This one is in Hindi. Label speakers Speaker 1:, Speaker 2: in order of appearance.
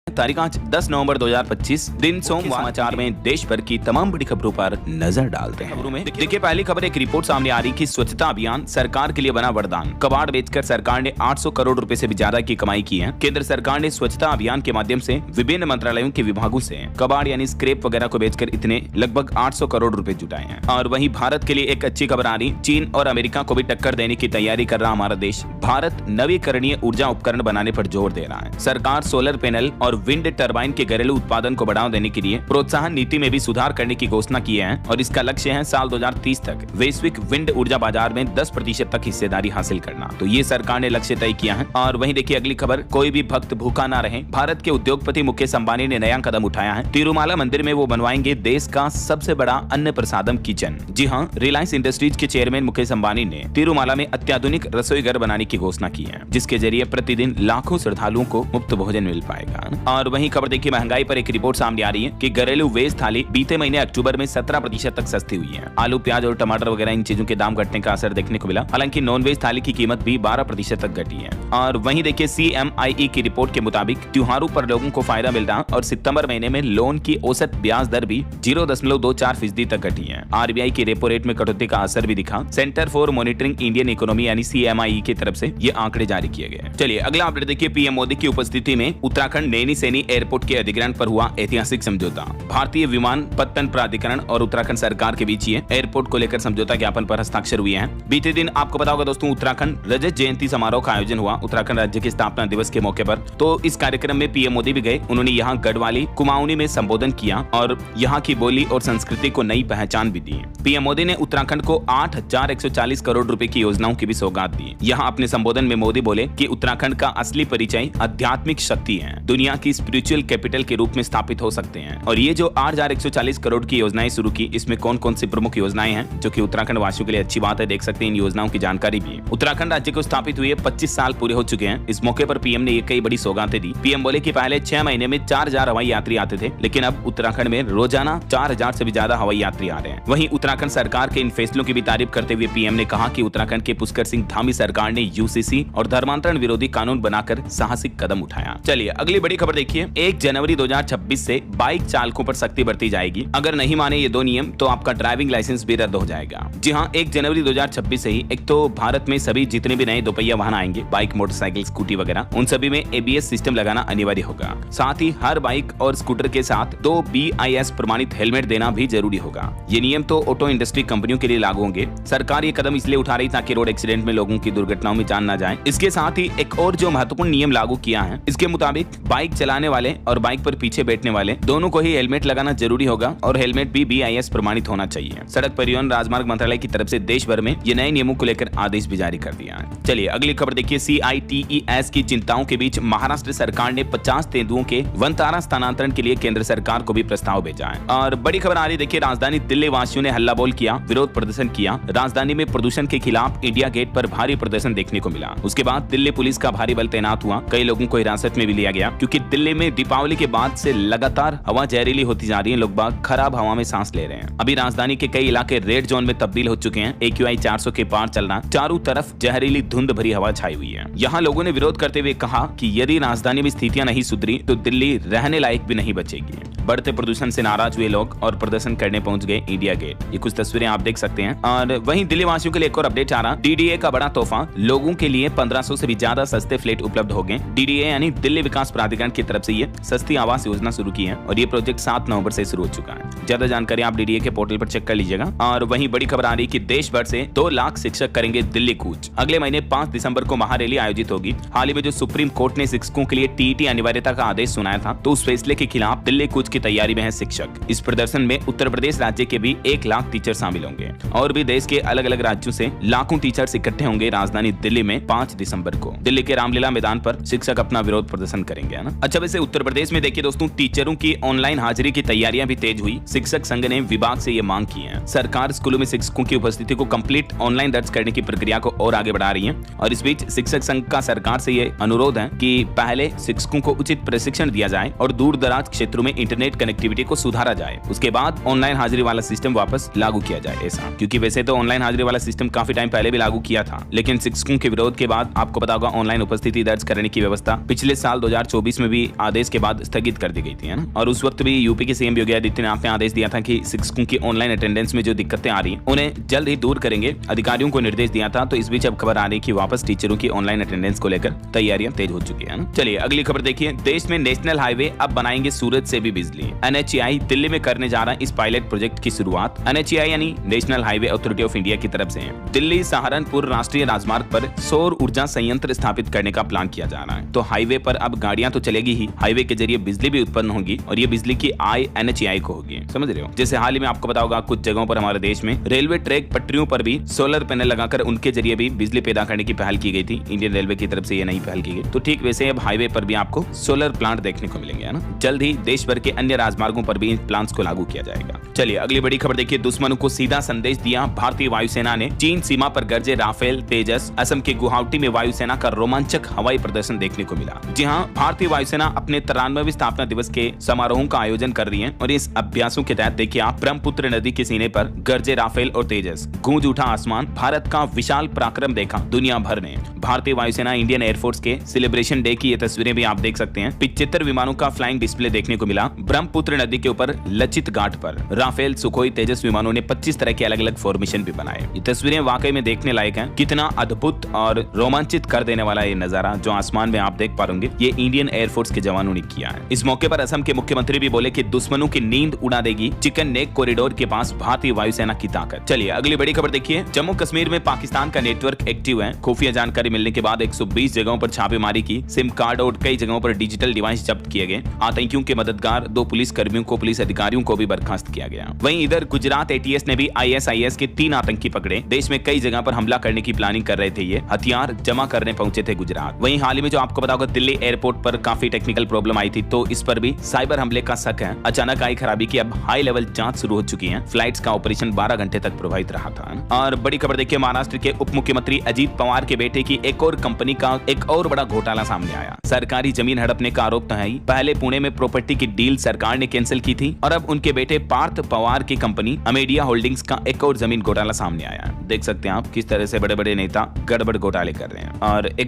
Speaker 1: तारीख आज 10 नवंबर 2025 दिन सोमवार। समाचार में देश भर की तमाम बड़ी खबरों पर नजर डालते हैं। खबरों में देखिए पहली खबर, एक रिपोर्ट सामने आ रही कि स्वच्छता अभियान सरकार के लिए बना वरदान। कबाड़ बेचकर सरकार ने 800 करोड़ रुपए से भी ज्यादा की कमाई की है। केंद्र सरकार ने स्वच्छता अभियान के माध्यम से विभिन्न मंत्रालयों के विभागों से कबाड़ यानी स्क्रैप वगैरह को बेचकर इतने लगभग 800 करोड़ रुपए जुटाए हैं। और वहीं भारत के लिए एक अच्छी खबर आ रही, चीन और अमेरिका को भी टक्कर देने की तैयारी कर रहा हमारा देश। भारत नवीकरणीय ऊर्जा उपकरण बनाने पर जोर दे रहा है। सरकार सोलर पैनल और विंड टरबाइन के घरेलू उत्पादन को बढ़ावा देने के लिए प्रोत्साहन नीति में भी सुधार करने की घोषणा की है और इसका लक्ष्य है साल 2030 तक वैश्विक विंड ऊर्जा बाजार में 10% तक हिस्सेदारी हासिल करना। तो ये सरकार ने लक्ष्य तय किया है। और वहीं देखिए अगली खबर, कोई भी भक्त भूखा ना रहे। भारत के उद्योगपति मुकेश अंबानी ने नया कदम उठाया है। तिरुमाला मंदिर में वो बनवाएंगे देश का सबसे बड़ा अन्न प्रसादम किचन। जी हाँ, रिलायंस इंडस्ट्रीज के चेयरमैन मुकेश अंबानी ने तिरुमाला में अत्याधुनिक रसोई घर बनाने की घोषणा की है, जिसके जरिए प्रतिदिन लाखों श्रद्धालुओं को मुफ्त भोजन मिल पाएगा। और वहीं खबर देखिए महंगाई पर एक रिपोर्ट सामने आ रही है कि घरेलू वेज थाली बीते महीने अक्टूबर में 17% तक सस्ती हुई है। आलू, प्याज और टमाटर वगैरह इन चीजों के दाम घटने का असर देखने को मिला। हालांकि नॉन वेज थाली की कीमत भी 12% तक घटी है। और वहीं देखिए CMIE की रिपोर्ट के मुताबिक त्योहारों पर लोगों को फायदा मिल रहा और सितंबर महीने में लोन की औसत ब्याज दर भी 0.24% तक घटी है। RBI की रेपो रेट में कटौती का असर भी दिखा। Centre for monitoring Indian economy यानी CMIE की तरफ से ये आंकड़े जारी किए गए। चलिए अगला अपडेट देखिए, PM मोदी की उपस्थिति में उत्तराखंड नैनी सैनी एयरपोर्ट के अधिग्रहण पर हुआ ऐतिहासिक समझौता। भारतीय विमानपत्तन प्राधिकरण और उत्तराखंड सरकार के बीच ये एयरपोर्ट को लेकर समझौता ज्ञापन पर हस्ताक्षर हुए हैं। बीते दिन आपको पता होगा दोस्तों, उत्तराखंड रजत जयंती समारोह का आयोजन हुआ उत्तराखंड राज्य के स्थापना दिवस के मौके पर। तो इस कार्यक्रम में PM मोदी भी गए। उन्होंने यहाँ गढ़वाली कुमाऊनी में संबोधन किया और यहाँ की बोली और संस्कृति को नई पहचान भी दी। PM मोदी ने उत्तराखंड को 8,140 करोड़ रुपए की योजनाओं की भी सौगात दी। यहाँ अपने संबोधन में मोदी बोले कि उत्तराखंड का असली परिचय आध्यात्मिक शक्ति है, दुनिया की स्पिरिचुअल कैपिटल के रूप में स्थापित हो सकते हैं। और ये जो 8,140 करोड़ की योजनाएं शुरू की, इसमें कौन कौन सी प्रमुख योजनाएं हैं जो कि उत्तराखंड वासियों के लिए अच्छी बात है। देख सकते हैं इन योजनाओं की जानकारी भी। उत्तराखंड राज्य को स्थापित हुए 25 साल पूरे हो चुके हैं। इस मौके पर PM ने ये कई बड़ी सौगातें दी। PM बोले कि पहले 6 महीने में 4,000 हवाई यात्री आते थे, लेकिन अब उत्तराखंड में रोजाना 4,000 से भी ज्यादा हवाई यात्री आ रहे हैं। वहीं उत्तराखंड सरकार के इन फैसलों की भी तारीफ करते हुए PM ने कहा कि उत्तराखंड के पुष्कर सिंह धामी सरकार ने UCC और धर्मांतरण विरोधी कानून बनाकर साहसिक कदम उठाया। चलिए अगली बड़ी खबर देखिए, 1 जनवरी 2026 से बाइक चालकों पर सख्ती बढ़ती जाएगी। अगर नहीं माने ये 2 नियम तो आपका ड्राइविंग लाइसेंस भी रद्द हो जाएगा। जी हाँ, 1 जनवरी 2026 से ही एक तो भारत में सभी जितने भी नए दोपहिया वाहन आएंगे, बाइक, मोटरसाइकिल, स्कूटी वगैरह, उन सभी में ABS सिस्टम लगाना अनिवार्य होगा। साथ ही हर बाइक और स्कूटर के साथ 2 BIS प्रमाणित हेलमेट देना भी जरूरी होगा। ये नियम तो ऑटो इंडस्ट्री कंपनियों के लिए लागू होंगे। सरकार ये कदम इसलिए उठा रही ताकि रोड एक्सीडेंट में लोगों की दुर्घटनाओं में जान ना जाए। इसके साथ ही एक और जो महत्वपूर्ण नियम लागू किया है, इसके मुताबिक बाइक चलाने वाले और बाइक पर पीछे बैठने वाले दोनों को ही हेलमेट लगाना जरूरी होगा और हेलमेट भी BIS प्रमाणित होना चाहिए। सड़क परिवहन राजमार्ग मंत्रालय की तरफ से देश भर में ये नए नियमों को लेकर आदेश भी जारी कर दिया है। चलिए अगली खबर देखिए, CITES की चिंताओं के बीच महाराष्ट्र सरकार ने 50 तेंदुओं के वनतारा स्थानांतरण के लिए केंद्र सरकार को भी प्रस्ताव भेजा है। और बड़ी खबर आ रही देखिए, राजधानी दिल्ली वासियों ने हल्ला बोल किया, विरोध प्रदर्शन किया। राजधानी में प्रदूषण के खिलाफ इंडिया गेट पर भारी प्रदर्शन देखने को मिला। उसके बाद दिल्ली पुलिस का भारी बल तैनात हुआ। कई लोगों को हिरासत में भी लिया गया, क्योंकि दिल्ली में दीपावली के बाद से लगातार हवा जहरीली होती जा रही है। लोग बाग खराब हवा में सांस ले रहे हैं। अभी राजधानी के कई इलाके रेड जोन में तब्दील हो चुके हैं। AQI 400 के पार चलना, चारों तरफ जहरीली धुंध भरी हवा छाई हुई है। यहाँ लोगों ने विरोध करते हुए कहा कि यदि राजधानी में स्थितियां नहीं सुधरी तो दिल्ली रहने लायक भी नहीं बचेगी। बढ़ते प्रदूषण से नाराज हुए लोग और प्रदर्शन करने पहुंच गए इंडिया गेट। ये कुछ तस्वीरें आप देख सकते हैं। और वहीं दिल्ली वासियों के लिए एक और अपडेट आ रहा, DDA का बड़ा तोहफा, लोगों के लिए 1500 से भी ज्यादा सस्ते फ्लैट उपलब्ध हो गए। DDA यानी दिल्ली विकास प्राधिकरण की तरफ से ये सस्ती आवास योजना शुरू की है और ये प्रोजेक्ट 7 नवंबर से शुरू हो चुका है। ज्यादा जानकारी आप DDA के पोर्टल पर चेक कर लीजिएगा। और वहीं बड़ी खबर आ रही कि देश भर से 2 लाख शिक्षक करेंगे दिल्ली कूच। अगले महीने 5 दिसंबर को महारैली आयोजित होगी। हाल ही में जो सुप्रीम कोर्ट ने शिक्षकों के लिए TET अनिवार्यता का आदेश सुनाया था, तो उस फैसले के खिलाफ दिल्ली कूच की तैयारी में है शिक्षक। इस प्रदर्शन में उत्तर प्रदेश राज्य के भी 1 लाख टीचर शामिल होंगे और भी देश के अलग अलग राज्यों से लाखों टीचर्स इकट्ठे होंगे राजधानी दिल्ली में 5 दिसंबर को। दिल्ली के रामलीला मैदान पर शिक्षक अपना विरोध प्रदर्शन करेंगे, है ना। अच्छा, वैसे उत्तर प्रदेश में देखिए दोस्तों, टीचरों की ऑनलाइन हाजिरी की तैयारियां भी तेज हुई। शिक्षक संघ ने विभाग से ये मांग की है। सरकार स्कूलों में शिक्षकों की उपस्थिति को कंप्लीट ऑनलाइन दर्ज करने की प्रक्रिया को और आगे बढ़ा रही है। और इस बीच शिक्षक संघ का सरकार से ये अनुरोध है कि पहले शिक्षकों को उचित प्रशिक्षण दिया जाए और दूर दराज क्षेत्रों में इंटरनेट इंटरनेट कनेक्टिविटी को सुधारा जाए, उसके बाद ऑनलाइन हाजिरी वाला सिस्टम वापस लागू किया जाए। ऐसा क्योंकि वैसे तो ऑनलाइन हाजिरी वाला सिस्टम काफी टाइम पहले भी लागू किया था, लेकिन शिक्षकों के विरोध के बाद आपको पता होगा ऑनलाइन उपस्थिति दर्ज करने की व्यवस्था पिछले साल 2024 में भी आदेश के बाद स्थगित कर दी गई थी, है ना। और उस वक्त भी यूपी के सीएम योगी आदित्यनाथ ने आदेश दिया था कि शिक्षकों की ऑनलाइन अटेंडेंस में जो दिक्कतें आ रही हैं उन्हें जल्द ही दूर करेंगे, अधिकारियों को निर्देश दिया था। तो इस बीच अब खबर आ रही है कि वापस टीचरों की ऑनलाइन अटेंडेंस को लेकर तैयारियां तेज हो चुकी है ना। चलिए अगली खबर देखिए। देश में नेशनल हाईवे अब बनाएंगे सूरत से भी बिजली। NHAI दिल्ली में करने जा रहा है इस पायलट प्रोजेक्ट की शुरुआत। NHAI यानी national highway authority of India की तरफ से है। दिल्ली सहारनपुर राष्ट्रीय राजमार्ग पर सौर ऊर्जा संयंत्र स्थापित करने का प्लान किया जा रहा है। तो हाईवे पर अब गाड़ियां तो चलेगी ही, हाईवे के जरिए बिजली भी उत्पन्न होगी और ये बिजली की आय NHAI को होगी, समझ रहे हो। जैसे हाल ही में आपको पता होगा कुछ जगहों पर हमारे देश में रेलवे ट्रैक पटरियों पर भी सोलर पैनल लगाकर उनके जरिए भी बिजली पैदा करने की पहल की गई थी। इंडियन रेलवे की तरफ से ये नई पहल की गई। तो ठीक वैसे अब हाईवे पर भी आपको सोलर प्लांट देखने को मिलेंगे, है ना। जल्द ही देश भर के अन्य राजमार्गों पर भी इन प्लांट्स को लागू किया जाएगा। चलिए अगली बड़ी खबर देखिए। दुश्मनों को सीधा संदेश दिया भारतीय वायुसेना ने। चीन सीमा पर गरजे राफेल तेजस। असम के गुवाहाटी में वायुसेना का रोमांचक हवाई प्रदर्शन देखने को मिला। जी हां, भारतीय वायुसेना अपने 93वें स्थापना दिवस के समारोहों का आयोजन कर रही है और इस अभ्यासों के तहत देखिए आप ब्रह्मपुत्र नदी के सीने पर गरजे राफेल और तेजस, गूंज उठा आसमान, भारत का विशाल पराक्रम देखा दुनिया भर ने। भारतीय वायुसेना इंडियन एयरफोर्स के सेलिब्रेशन डे की ये तस्वीरें भी आप देख सकते हैं। 75 विमानों का फ्लाइंग डिस्प्ले देखने को मिला ब्रह्मपुत्र नदी के ऊपर लचित घाट पर। राफेल, सुखोई, तेजस विमानों ने 25 तरह के अलग अलग फॉर्मेशन भी बनाए। ये तस्वीरें वाकई में देखने लायक हैं। कितना अद्भुत और रोमांचित कर देने वाला ये नजारा जो आसमान में आप देख पाएंगे, ये इंडियन एयरफोर्स के जवानों ने किया है। इस मौके पर असम के मुख्यमंत्री भी बोले कि दुश्मनों की नींद उड़ा देगी चिकन नेक कॉरिडोर के पास भारतीय वायुसेना की ताकत। चलिए अगली बड़ी खबर देखिए। जम्मू कश्मीर में पाकिस्तान का नेटवर्क एक्टिव है। खुफिया जानकारी मिलने के बाद 120 जगहों पर छापेमारी की। सिम कार्ड और कई जगहों पर डिजिटल डिवाइस जब्त किए गए। आतंकियों के मददगार 2 पुलिस कर्मियों को, पुलिस अधिकारियों को भी बर्खास्त किया गया। वहीं इधर गुजरात ATS ने भी ISIS के 3 आतंकी पकड़े। देश में कई जगह पर हमला करने की प्लानिंग कर रहे थे। ये हथियार जमा करने पहुंचे थे गुजरात। वहीं हाल ही में जो आपको पता होगा दिल्ली एयरपोर्ट पर काफी टेक्निकल प्रॉब्लम आई थी, तो इस पर भी साइबर हमले का शक है। अचानक आई खराबी की अब हाई लेवल जांच शुरू हो चुकी है। फ्लाइट्स का ऑपरेशन 12 घंटे तक प्रभावित रहा था। और बड़ी खबर देखिए, महाराष्ट्र के उप मुख्यमंत्री अजीत पवार के बेटे की एक और कंपनी का एक और बड़ा घोटाला सामने आया। सरकारी जमीन हड़पने का आरोप तो है ही। पहले पुणे में प्रॉपर्टी की डील सरकार ने कैंसिल की थी और अब उनके बेटे पार्थ पवार की कंपनी अमेडिया होल्डिंग्स का एक और जमीन घोटाला सामने आया। देख सकते हैं आप किस तरह से बड़े बड़े नेता गड़बड़ घोटाले कर रहे हैं। और एक